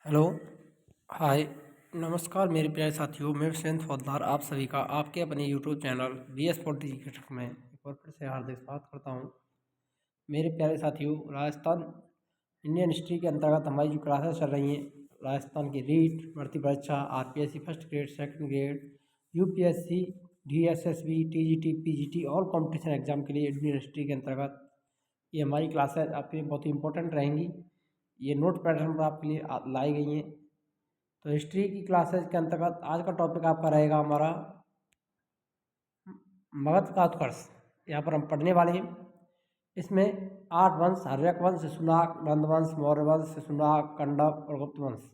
Hello. हाय। नमस्कार मेरे प्यारे साथियों, मैं विश्वेंद्र फौजदार आप सभी का आपके अपने यूट्यूब चैनल BS40 में एक बार फिर से हार्दिक स्वागत करता हूं। मेरे प्यारे साथियों, राजस्थान इंडियन हिस्ट्री के अंतर्गत हमारी जो क्लासेस चल रही हैं, राजस्थान की रीट, भर्ती परीक्षा, RPSC first grade, second grade, UPSC, DSSB, TGT, PGT और कॉम्पिटिशन एग्जाम के लिए इंडियन हिस्ट्री के अंतर्गत ये हमारी क्लासेस आपके लिए बहुत ही इंपॉर्टेंट रहेंगी। ये नोट पैटर्न पर आपके लिए लाई गई हैं। तो हिस्ट्री की क्लासेस के अंतर्गत आज का टॉपिक आपका रहेगा हमारा मगध का उत्कर्ष। यहाँ पर हम पढ़ने वाले हैं। इसमें 8 वंश, हर्यक वंश, शिशुनाग, नंदवंश, मौर्य वंश, शिशुनाग, कंडक और गुप्त वंश,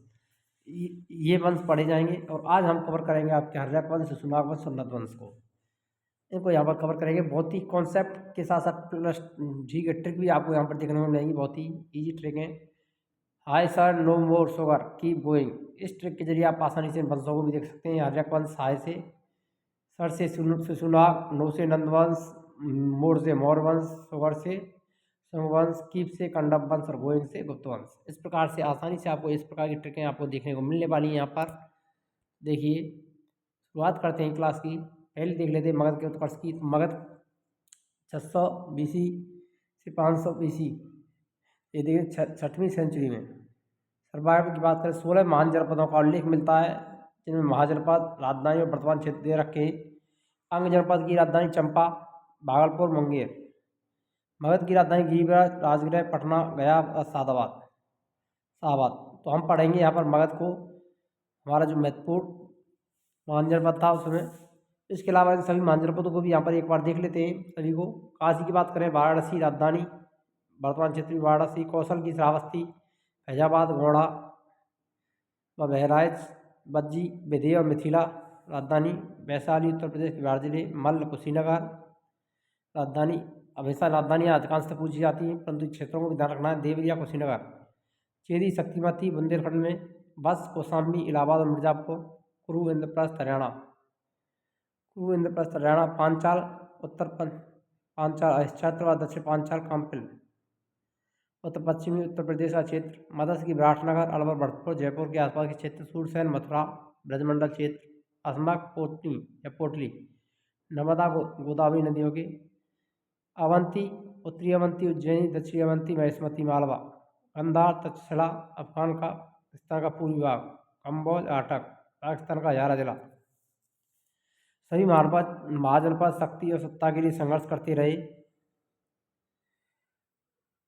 ये वंश पढ़े जाएंगे। और आज हम कवर करेंगे आपके हर्यक वंश, शिशुनाग वंश और नंदवंश को। इनको यहाँ पर कवर करेंगे। बहुत ही कॉन्सेप्ट के साथ साथ प्लस जी के ट्रिक भी आपको यहाँ पर देखने को मिलेंगी। बहुत ही ईजी ट्रिक है। Hi sir, no more sugar, keep going. इस ट्रिक के जरिए आप आसानी से इन वंशों को भी देख सकते हैं। हर्यक वंश हाय से, सर से शिशुनाग, नो से नंदवंश, मोर से मौर्य वंश, शुगर से शुंगवंश, कीप से कंडक वंश और गोइंग से गुप्त वंश। इस प्रकार से आसानी से आपको इस प्रकार की ट्रिकें आपको देखने को मिलने वाली हैं। यहाँ पर देखिए, शुरुआत करते हैं क्लास की। पहले देख लेते हैं मगध के उत्कर्ष की। मगध 600 BC से 500 BC, ये देखिए 6वीं सेंचुरी में सर्वाइव की बात करें। 16 महान जनपदों का उल्लेख मिलता है, जिनमें महाजनपद, राजधानी और वर्तमान क्षेत्र दे रखे हैं। अंग जनपद की राजधानी चंपा, भागलपुर, मुंगेर। मगध की राजधानी गिरिराज, राजगृह, पटना, गया और शाहाबाद। तो हम पढ़ेंगे यहाँ पर मगध को, हमारा जो महत्वपूर्ण महान जनपद था उसमें। इसके अलावा इन सभी महान जनपदों को भी यहाँ पर एक बार देख लेते हैं सभी को। काशी की बात करें, वाराणसी राजधानी, वर्तमान क्षेत्र में वाराणसी। कौशल की श्रावस्ती, फैजाबाद, गोंडा व बहराइच, बज्जी, विदेह और मिथिला राजधानी। वैशाली उत्तर प्रदेश के बिहार जिले। मल्ल, कुशीनगर राजधानी। हमेशा राजधानियाँ अधिकांशतः पूछी जाती हैं, परंतु क्षेत्रों को भी ध्यान रखना है। देवरिया, कुशीनगर। चेरी, शक्तिमती, बुंदेलखंड में। बस, कौशाम्बी, इलाहाबाद और मिर्जापुर। कुरु, इंद्रप्रस्थ, हरियाणा। कुरु, इंद्रप्रस्थ, हरियाणा। पांचाल, पांचाल अधिक्षेत्र व दक्षिण पांचाल, काम्पिल। उत्तर पश्चिमी उत्तर प्रदेश का क्षेत्र। मदस्य की विराटनगर, अलवर, भरतपुर, जयपुर के आसपास के क्षेत्र। सूरसैन, मथुरा, ब्रजमंडल क्षेत्र। असमक, पोटनी या पोटली, नर्मदा गोदावरी नदियों के। अवंती, उत्तरी अवंती, उज्जैनी, दक्षिणी अवंती, महेशमती, मालवा। गंधार, तक्षशिला, अफगानिस्तान का पूर्वी भाग। कम्बोज, आटक, पाकिस्तान का हजारा जिला। सभी महाजनपद शक्ति और सत्ता के लिए संघर्ष करते रहे।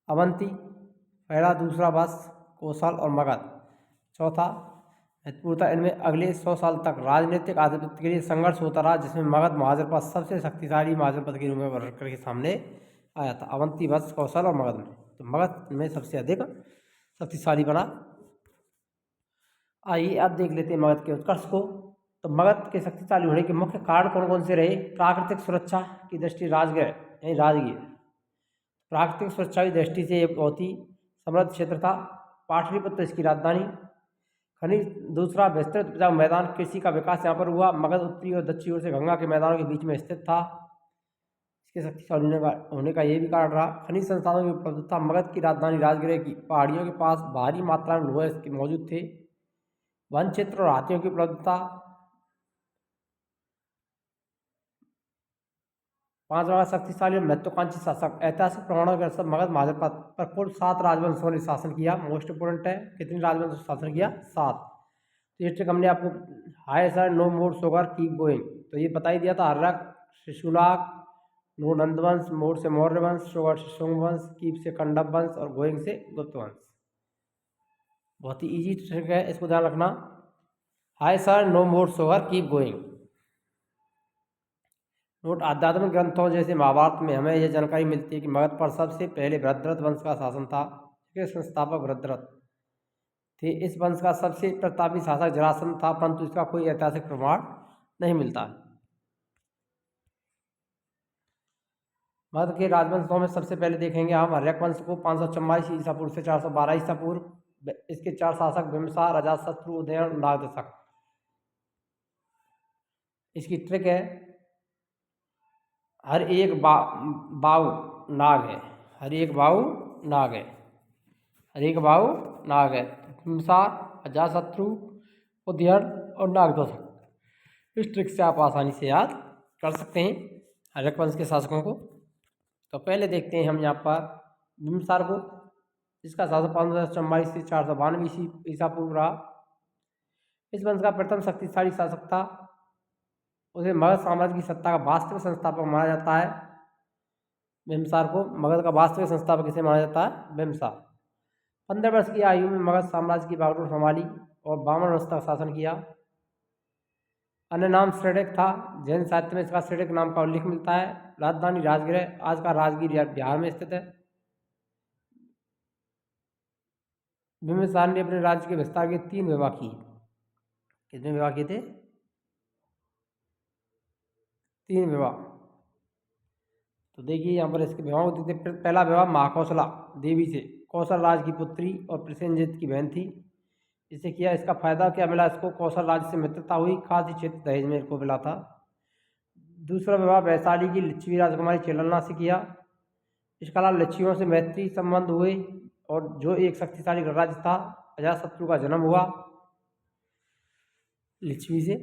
अवंती पहला, दूसरा वंश, कौशल और मगध चौथा। महत्वपूर्णता, इनमें अगले 100 साल तक राजनीतिक आधिपत्य के लिए संघर्ष होता रहा, जिसमें मगध महाजनपद सबसे शक्तिशाली महाजनपद के रूप में उभर करके सामने आया था। अवंती, वंश, कौशल और मगध में, तो मगध में सबसे अधिक शक्तिशाली बना। आइए अब देख लेते हैं मगध के उत्कर्ष को। तो मगध के शक्तिशाली होने के मुख्य कारण कौन कौन से रहे? प्राकृतिक सुरक्षा की दृष्टि, राजगृह यानी राजगीर। प्राकृतिक सुरक्षा की दृष्टि से एक बहुत ही समृद्ध क्षेत्र था। पाटलिपुत्र इसकी राजधानी। खनिज, दूसरा विस्तृत उपजाऊ मैदान, कृषि का विकास यहाँ पर हुआ। मगध उत्तरी और दक्षिणी ओर से गंगा के मैदानों के बीच में स्थित था। इसके शक्तिशाली होने का ये भी कारण रहा। खनिज संसाधनों की उपलब्धता, मगध की राजधानी राजगृह की पहाड़ियों के पास भारी मात्रा में लोहे इसके मौजूद थे। वन क्षेत्र और हाथियों की उपलब्धता। पांचवा, शक्तिशाली और महत्वाकांक्षी शासक। ऐतिहासिक प्रमाणों के अनुसार मगध महाजनपद पर कुल 7 राजवंशों ने शासन किया। मोस्ट इंपोर्टेंट है, कितने राजवंशों ने शासन किया? 7। तो ये ट्रिक हमने आपको, hi sir, no more sugar, keep going, तो ये बता ही दिया था। हर्यक, शिशुनाग, नो नंदवंश, मोर से मौर्य वंश, शुगर से शुंग वंश, कीप से कंडक वंश और गोइंग से गुप्त वंश। बहुत ही ईजी ट्रिक है, इसको ध्यान रखना। Hi sir, no more sugar, keep going. Note, आध्यात्मिक ग्रंथों जैसे महाभारत में हमें यह जानकारी मिलती है कि मगध पर सबसे पहले भरद्रथ वंश का शासन था। इसके संस्थापक भरद्रथ थे। इस वंश का सबसे प्रतापी शासक जरासंध था, परंतु इसका कोई ऐतिहासिक प्रमाण नहीं मिलता। मगध के राजवंशों में सबसे पहले देखेंगे हम हर्यक वंश को। 544 ईसा पूर्व से 412 ईसा पूर्व। इसके 4 शासक, बिम्बिसार, अजातशत्रु, उदयन, नागदशक। इसकी ट्रिक है, हर एक बाऊ नाग है। हर एक बाऊ नाग है। हर एक बाऊ नाग है। बिम्बिसार, अजातशत्रु, उदयन और नागदशक। इस ट्रिक से आप आसानी से याद कर सकते हैं हर्यक वंश के शासकों को। तो पहले देखते हैं हम यहाँ पर बिंबिसार को, जिसका शासन 544 से 492 ईसा पूर्व रहा। इस वंश का प्रथम शक्तिशाली शासक था। उसे मगध साम्राज्य की सत्ता का वास्तविक संस्थापक माना जाता है। बिंबिसार को मगध का वास्तविक संस्थापक किसे माना जाता है? बिंबिसार। 15 वर्ष की आयु में मगध साम्राज्य की बागडोर संभाली और 52 वर्ष तक शासन किया। अन्य नाम श्रेडिक था। जैन साहित्य में इसका श्रेडिक नाम का उल्लेख मिलता है। राजधानी राजगृह, आज का राजगीर बिहार में स्थित है। बिंबिसार ने अपने राज्य के विस्तार के 3 विवाह किए। कितने विवाह किए थे? 3 विवाह। तो देखिए यहाँ पर इसके विवाह होते थे। पहला विवाह महाकौशला देवी से, कौशल राज की पुत्री और प्रसेनजित की बहन थी, इसे किया। इसका फायदा क्या मिला इसको? कौशल राज से मित्रता हुई, खासी क्षेत्र दहेज में इनको मिला था। दूसरा विवाह वैशाली की लिच्छवी राजकुमारी चेलना से किया। इसके अलावा लिच्छवियों से मैत्री संबंध हुए और जो एक शक्तिशाली गणराज्य था अजातशत्रु का जन्म हुआ लिच्छवी से।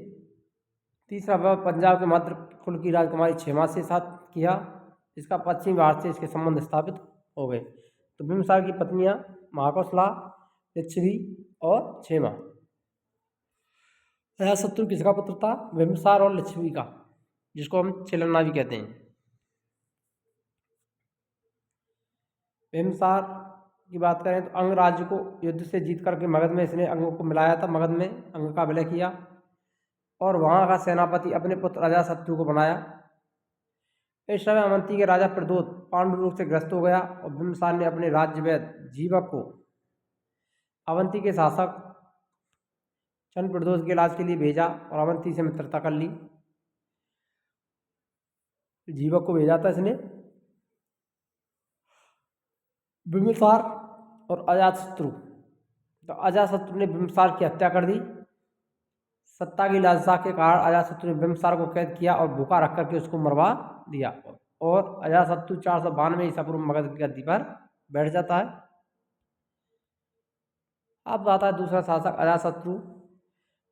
तीसरा विवाह पंजाब के मध्य कुल की राजकुमारी क्षेमा से साथ किया। इसका पश्चिमी भारत से इसके संबंध स्थापित हो गए। तो बिंबिसार की पत्नियां महाकौशला, लिच्छवी और क्षेमा। अजातशत्रु किसका पुत्र था? बिंबिसार और लिच्छवी का, जिसको हम चेलन्ना भी कहते हैं। बिंबिसार की बात करें तो अंग राज्य को युद्ध से जीत करके मगध में इसने अंग को मिलाया था। मगध में अंग का विलय किया और वहाँ का सेनापति अपने पुत्र अजातशत्रु को बनाया। इस समय अवंती के राजा प्रद्योत पांडु रोग से ग्रस्त हो गया और बिंबिसार ने अपने राज्य वैद्य जीवक को अवंती के शासक चंद्र प्रद्योत के इलाज के लिए भेजा और अवंती से मित्रता कर ली। जीवक को भेजा था इसने। बिंबिसार और अजातशत्रु, तो अजातशत्रु ने बिंबिसार की हत्या कर दी। सत्ता की लालसा के कारण अजातशत्रु ने बिंबिसार को कैद किया और भूखा रख करके उसको मरवा दिया और अजातशत्रु 492 ईसा पूर्व मगध की गद्दी पर बैठ जाता है। अब आता है दूसरा शासक अजातशत्रु।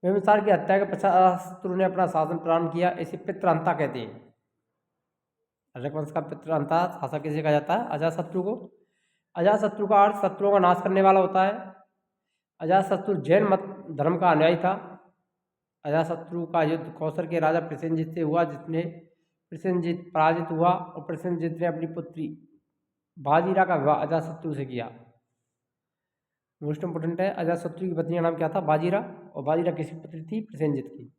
बिंबिसार की हत्या के पश्चात अजातशत्रु ने अपना शासन प्रारंभ किया। इसे पितृहंता कहते हैं। हर्यक वंश का पितृहंता शासक किसे कहा जाता है? अजातशत्रु को। अजातशत्रु का अर्थ शत्रुओं का नाश करने वाला होता है। अजातशत्रु जैन मत धर्म का अनुयायी था। अजातशत्रु का युद्ध कौशल के राजा प्रसेनजित से हुआ, जिसने प्रसेनजित पराजित हुआ और प्रसेनजित ने अपनी पुत्री बाजीरा का विवाह अजातशत्रु से किया। मोस्ट इंपोर्टेंट है, अजातशत्रु की पत्नी का नाम क्या था? बाजीरा। और बाजीरा किसकी पुत्री थी? प्रसेनजित की।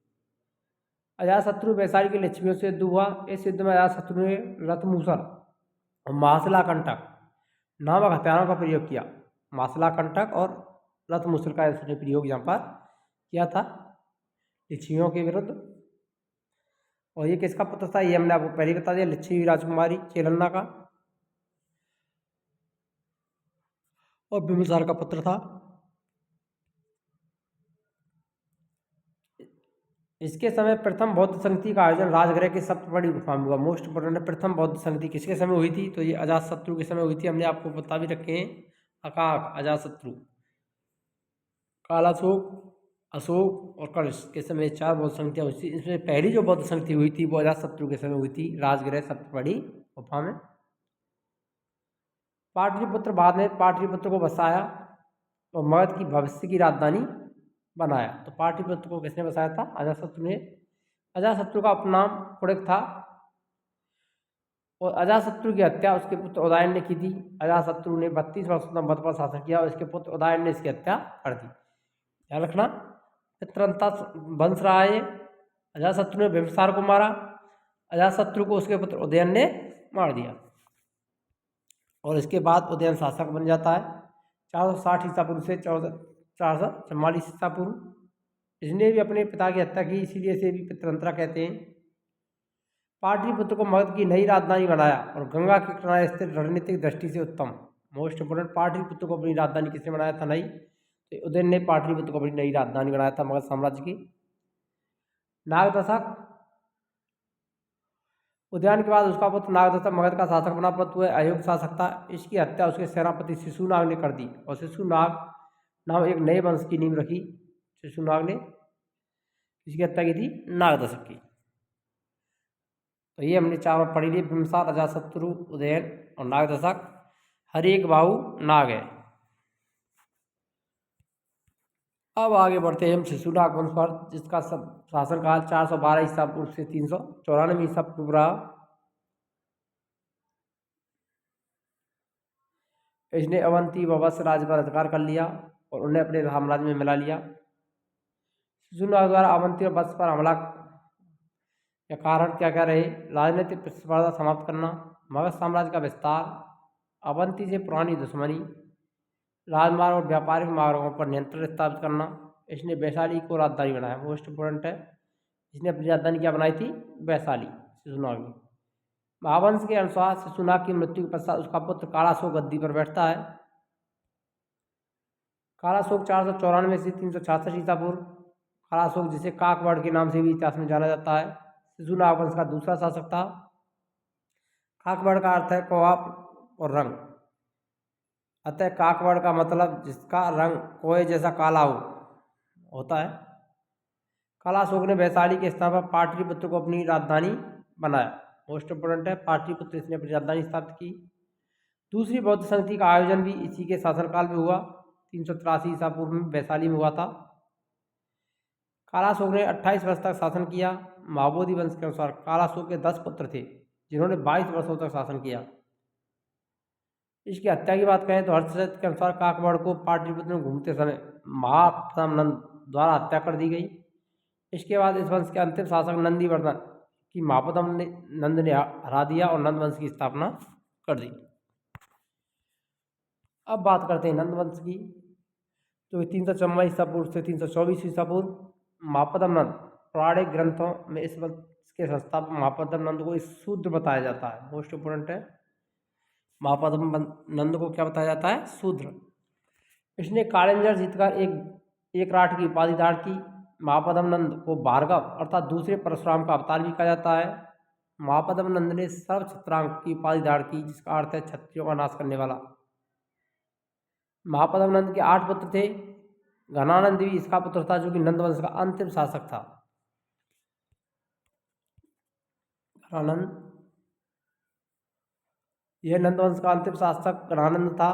अजातशत्रु वैशाली के लिच्छवियों से युद्ध हुआ। इस युद्ध में अजातशत्रु ने रथमूसर और मासलाकंटक नामक हथियारों का प्रयोग किया। मासलाकंटक और रथमूसल का इसने प्रयोग यहाँ पर किया था लिच्छवियों के विरुद्ध। और ये किसका पुत्र था? ये हमने आपको पहले बता दिया, लिच्छवी राजकुमारी चेलन्ना का और बिंबिसार का पुत्र था। इसके समय प्रथम बौद्ध संगति का आयोजन राजगृह के सप्तपदी गुफा में हुआ। मोस्ट इंपोर्टेंट है, प्रथम बौद्ध संगति किसके समय हुई थी? तो ये अजातशत्रु के समय हुई थी। हमने आपको बता भी रखे हैं, अकाक, अजातशत्रु, कालाशोक, अशोक और कनिष्क के समय 4 बौद्ध संगतियाँ हुई थी। इसमें पहली जो बौद्ध संगति हुई थी वो अजातशत्रु के समय हुई थी, राजगृह सप्तपदी गुफा में। पाटलिपुत्र, बाद में पाटलिपुत्र को बसाया और मगध की भविष्य की राजधानी बनाया। तो पाटलिपुत्र को किसने बसाया था? अजातशत्रु ने। अजातशत्रु का उपनाम कुड़िक था और अजातशत्रु की हत्या उसके पुत्र उदयन ने की थी। अजातशत्रु ने 32 वर्ष तक मगध पर शासन किया और इसके पुत्र उदयन ने इसकी हत्या कर दी। ध्यान रखना, पितृहंता वंश रहा है। अजातशत्रु ने बिंबिसार को मारा, अजातशत्रु को उसके पुत्र उदयन ने मार दिया और इसके बाद उदयन शासक बन जाता है 460 ईसा पूर्व से 444 ईसा पूर्व। इसने भी अपने पिता की हत्या की, इसीलिए इसे भी पितृहंता कहते हैं। पाटलिपुत्र को मगध की नई राजधानी बनाया और गंगा के किनारे स्थित रणनीतिक दृष्टि से उत्तम। मोस्ट इंपोर्टेंट, पाटलिपुत्र को अपनी राजधानी किसने बनाया था? नई। तो उदयन ने पाटलिपुत्र को अपनी नई राजधानी बनाया था मगध साम्राज्य की। नागदशक, उदयन के बाद उसका पुत्र नागदशक मगध का शासक बना, परंतु वह अयोग्य शासक था। इसकी हत्या उसके सेनापति शिशुनाग ने कर दी और शिशुनाग नाम एक नए वंश की नींव रखी शिशुनाग ने। इसकी हत्या की थी नागदशक की। तो ये हमने चारों पढ़ी ली, बिंबिसार, अजातशत्रु, उदयन और नागदशक। हर एक बाहु नाग है। अब आगे बढ़ते हैं हम शिशुनाग वंश पर, जिसका सब शासनकाल 412 ईसा पूर्व से 394 ईसा पूर्व रहा। इसने अवंती व वत्स राज्य पर अधिकार कर लिया और उन्हें अपने साम्राज्य में मिला लिया। शिशुनाग द्वारा अवंती और वत्स पर हमला के कारण क्या क्या रहे? राजनीतिक प्रतिस्पर्धा समाप्त करना, मगध साम्राज्य का विस्तार, अवंती से पुरानी दुश्मनी, राजमार्ग और व्यापारिक मार्गों पर नियंत्रण स्थापित करना। इसने वैशाली को राजधानी बनाया, मोस्ट इम्पोर्टेंट है। इसने अपनी राजधानी क्या बनाई थी? वैशाली, शिशुनाग ने। महावंश के अनुसार शिशुनाग की मृत्यु के पश्चात उसका पुत्र कालाशोक गद्दी पर बैठता है। कालाशोक 494 से 366 ईसा पूर्व। कालाशोक, जिसे काकवड़ के नाम से भी इतिहास में जाना जाता है, शिशुनाग वंश का दूसरा शासक था। काकवड़ का अर्थ है कौवा और रंग, अतः काकवड़ का मतलब जिसका रंग कोए जैसा काला होता है। कालाशोक ने वैशाली के स्थान पर पाटलिपुत्र को अपनी राजधानी बनाया। मोस्ट इम्पोर्टेंट है, पाटलिपुत्र इसने अपनी राजधानी स्थापित की। दूसरी बौद्ध संधि का आयोजन भी इसी के शासनकाल में हुआ, 383 ईसा पूर्व में वैशाली में हुआ था। कालाशोक ने 28 वर्ष तक शासन किया। महाबोधि वंश के अनुसार कालाशोक के 10 पुत्र थे, जिन्होंने 22 वर्षों तक शासन किया। इसकी हत्या की बात करें तो हर्षवर्धन के अनुसार काकवड़ को पाटलिपुत्र में घूमते समय महाप्रथम द्वारा हत्या कर दी गई। इसके बाद इस वंश के अंतिम शासक नंदीवर्धन की महाप्रथम नंद ने हरा दिया और नंद वंश की स्थापना कर दी। अब बात करते हैं नंद वंश की, जो 354 ईसा पूर्व से 324 ईसा पूर्व। महापद्म नंद, पौराणिक ग्रंथों में इस वंश के संस्थापक महापद्म नंद को इस शूद्र बताया जाता है। मोस्ट इम्पोर्टेंट है, महापद्म नंद को क्या बताया जाता है? शूद्र। इसने कालिंजर जीतकर एक राठ की उपाधि धारण की। महापद्म नंद को भार्गव अर्थात दूसरे परशुराम का अवतार भी कहा जाता है। महापद्म नंद ने सर्व छत्रांग की उपाधि धारण की, जिसका अर्थ है क्षत्रियों का नाश करने वाला। महापद्म नंद के 8 पुत्र थे। घनानंद भी इसका पुत्र था, जो कि नंद वंश का अंतिम शासक था। घनानंद, यह नंद वंश का अंतिम शासक घनानंद था।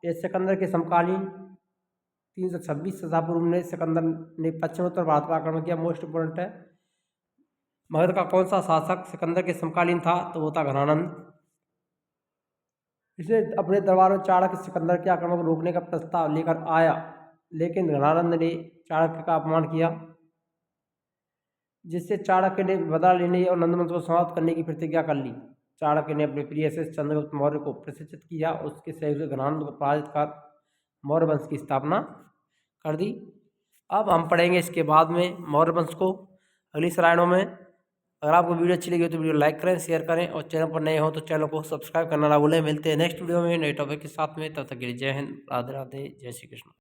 यह सिकंदर के समकालीन 326 ईसा पूर्व में सिकंदर ने पश्चिमोत्तर भारत पर आक्रमण किया। मोस्ट इम्पोर्टेंट है, मगध का कौन सा शासक सिकंदर के समकालीन था? तो वो था घनानंद। इसने अपने दरबार में चाणक्य सिकंदर के आक्रमण को रोकने का प्रस्ताव लेकर आया, लेकिन घनानंद ने चाणक्य का अपमान किया, जिससे चाणक्य ने बदला लेने और नंदवंश को समाप्त करने की प्रतिज्ञा कर ली। चाणक्य ने अपने प्रिय से चंद्रगुप्त मौर्य को प्रशिक्षित किया, उसके सहयोग से घनानंद को पराजित कर मौर्य वंश की स्थापना कर दी। अब हम पढ़ेंगे इसके बाद में मौर्य वंश को अगली श्रेणियों में। अगर आपको वीडियो अच्छी लगी हो तो वीडियो लाइक करें, शेयर करें और चैनल पर नए हो तो चैनल को सब्सक्राइब करना ना भूलें। मिलते हैं नेक्स्ट वीडियो में नए टॉपिक के साथ में, तब तक के लिए जय हिंद, राधे राधे, जय श्री कृष्ण।